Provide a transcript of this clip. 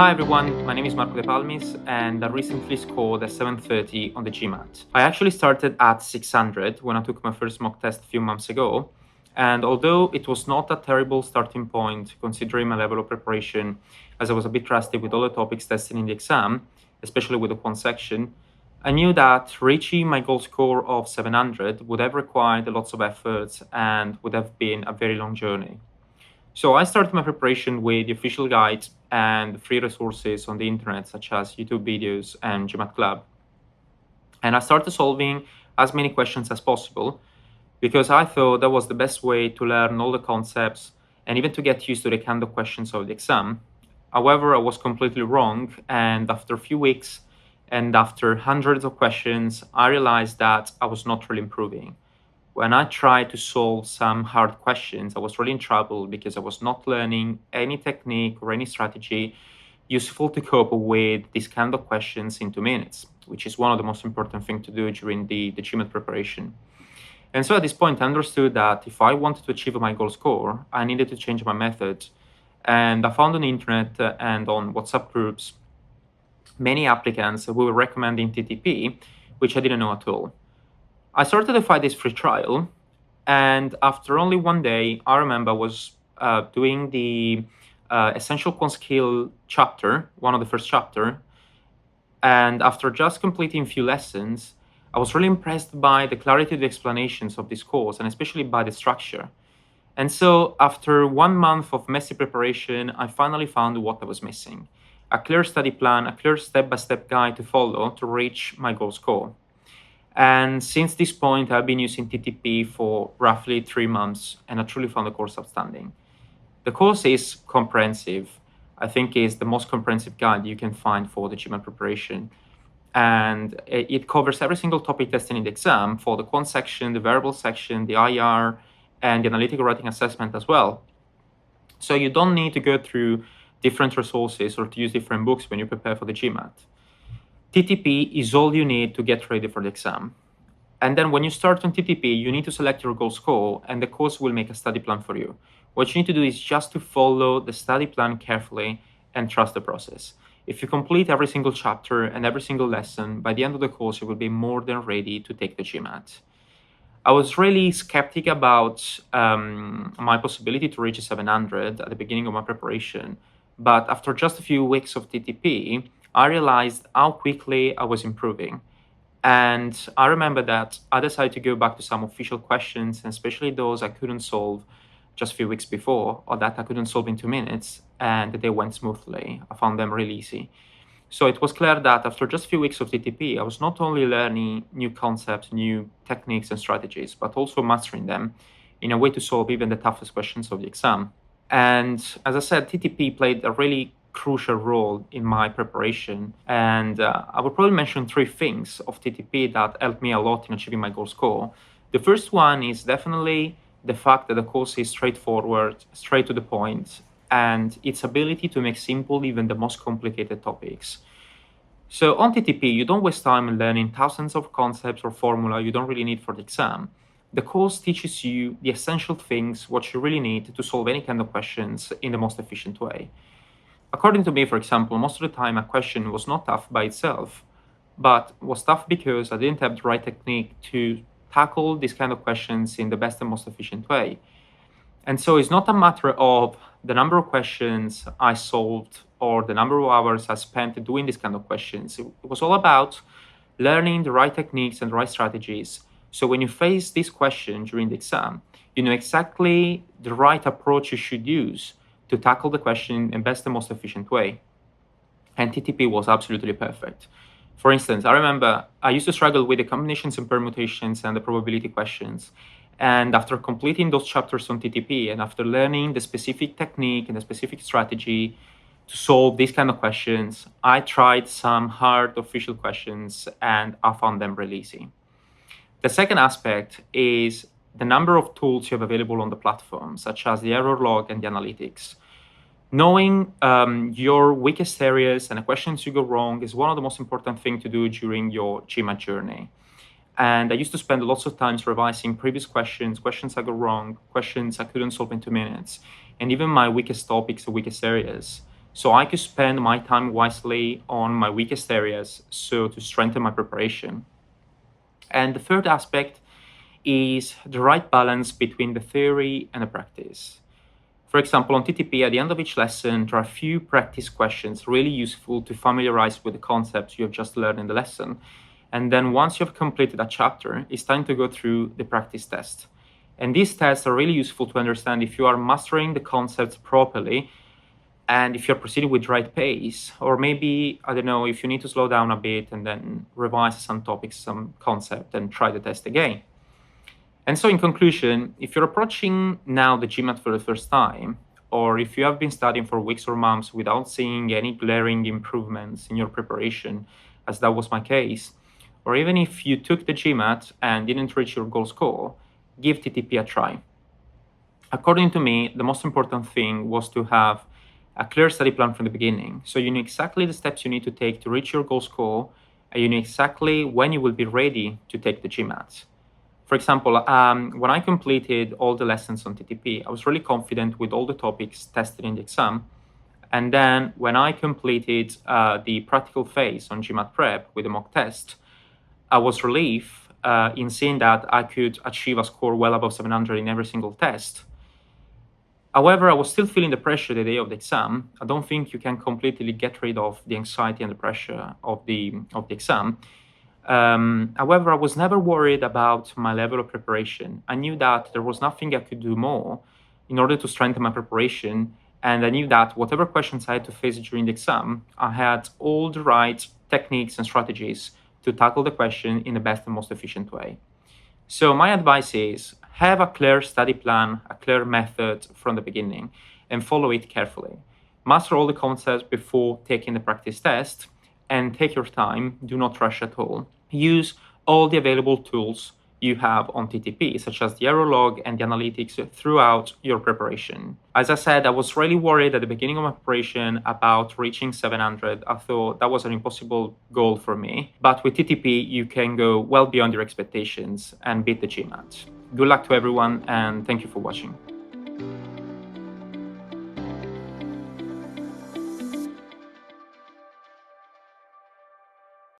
Hi everyone, my name is Marco De Palmis and I recently scored a 730 on the GMAT. I actually started at 600 when I took my first mock test a few months ago, and although it was not a terrible starting point considering my level of preparation, as I was a bit rusty with all the topics tested in the exam, especially with the quant section, I knew that reaching my goal score of 700 would have required lots of efforts and would have been a very long journey. So I started my preparation with the official guide and free resources on the internet, such as YouTube videos and GMAT Club. And I started solving as many questions as possible because I thought that was the best way to learn all the concepts and even to get used to the kind of questions of the exam. However, I was completely wrong. And after a few weeks and after hundreds of questions, I realized that I was not really improving. When I tried to solve some hard questions, I was really in trouble because I was not learning any technique or any strategy useful to cope with these kind of questions in 2 minutes, which is one of the most important things to do during the GMAT preparation. And so at this point, I understood that if I wanted to achieve my goal score, I needed to change my method. And I found on the internet and on WhatsApp groups many applicants who were recommending TTP, which I didn't know at all. I started a 5 days free trial, and after only one day, I remember I was doing the essential quant skill chapter, one of the first chapter, and after just completing a few lessons, I was really impressed by the clarity of the explanations of this course, and especially by the structure. And so, after 1 month of messy preparation, I finally found what I was missing: a clear study plan, a clear step-by-step guide to follow to reach my goal score. And since this point, I've been using TTP for roughly 3 months, and I truly found the course outstanding. The course is comprehensive. I think it's the most comprehensive guide you can find for the GMAT preparation. And it covers every single topic tested in the exam for the quant section, the variable section, the IR, and the analytical writing assessment as well. So you don't need to go through different resources or to use different books when you prepare for the GMAT. TTP is all you need to get ready for the exam. And then when you start on TTP, you need to select your goal score, and the course will make a study plan for you. What you need to do is just to follow the study plan carefully and trust the process. If you complete every single chapter and every single lesson, by the end of the course, you will be more than ready to take the GMAT. I was really skeptic about my possibility to reach a 700 at the beginning of my preparation. But after just a few weeks of TTP, I realized how quickly I was improving. And I remember that I decided to go back to some official questions, and especially those I couldn't solve just a few weeks before, or that I couldn't solve in 2 minutes, and they went smoothly. I found them really easy. So it was clear that after just a few weeks of TTP, I was not only learning new concepts, new techniques and strategies, but also mastering them in a way to solve even the toughest questions of the exam. And as I said, TTP played a really crucial role in my preparation. And I would probably mention three things of TTP that helped me a lot in achieving my goal score. The first one is definitely the fact that the course is straightforward, straight to the point, and its ability to make simple even the most complicated topics. So on TTP, you don't waste time learning thousands of concepts or formula you don't really need for the exam. The course teaches you the essential things, what you really need to solve any kind of questions in the most efficient way. According to me, for example, most of the time a question was not tough by itself, but was tough because I didn't have the right technique to tackle these kind of questions in the best and most efficient way. And so it's not a matter of the number of questions I solved or the number of hours I spent doing these kind of questions. It was all about learning the right techniques and the right strategies. So when you face this question during the exam, you know exactly the right approach you should use to tackle the question in best and most efficient way. And TTP was absolutely perfect. For instance, I remember I used to struggle with the combinations and permutations and the probability questions. And after completing those chapters on TTP and after learning the specific technique and the specific strategy to solve these kind of questions, I tried some hard official questions and I found them really easy. The second aspect is the number of tools you have available on the platform, such as the error log and the analytics. Knowing your weakest areas and the questions you go wrong is one of the most important things to do during your GMAT journey. And I used to spend lots of times revising previous questions I got wrong, questions I couldn't solve in 2 minutes, and even my weakest topics or weakest areas. so I could spend my time wisely on my weakest areas, so to strengthen my preparation. And the third aspect is the right balance between the theory and the practice. For example, on TTP, at the end of each lesson, there are a few practice questions really useful to familiarize with the concepts you have just learned in the lesson. And then once you've completed a chapter, it's time to go through the practice test. And these tests are really useful to understand if you are mastering the concepts properly and if you're proceeding with the right pace, or maybe, I don't know, if you need to slow down a bit and then revise some topics, some concept, and try the test again. And so, in conclusion, if you're approaching now the GMAT for the first time, or if you have been studying for weeks or months without seeing any glaring improvements in your preparation, as that was my case, or even if you took the GMAT and didn't reach your goal score, give TTP a try. According to me, the most important thing was to have a clear study plan from the beginning. So you know exactly the steps you need to take to reach your goal score, and you know exactly when you will be ready to take the GMAT. For example, when I completed all the lessons on TTP, I was really confident with all the topics tested in the exam. And then when I completed the practical phase on GMAT prep with a mock test, I was relieved in seeing that I could achieve a score well above 700 in every single test. However, I was still feeling the pressure the day of the exam. I don't think you can completely get rid of the anxiety and the pressure of the exam. However, I was never worried about my level of preparation. I knew that there was nothing I could do more in order to strengthen my preparation. And I knew that whatever questions I had to face during the exam, I had all the right techniques and strategies to tackle the question in the best and most efficient way. So my advice is have a clear study plan, a clear method from the beginning, and follow it carefully. Master all the concepts before taking the practice test, and take your time. Do not rush at all. Use all the available tools you have on TTP, such as the error log and the analytics throughout your preparation. As I said, I was really worried at the beginning of my preparation about reaching 700. I thought that was an impossible goal for me. But with TTP, you can go well beyond your expectations and beat the GMAT. Good luck to everyone, and thank you for watching.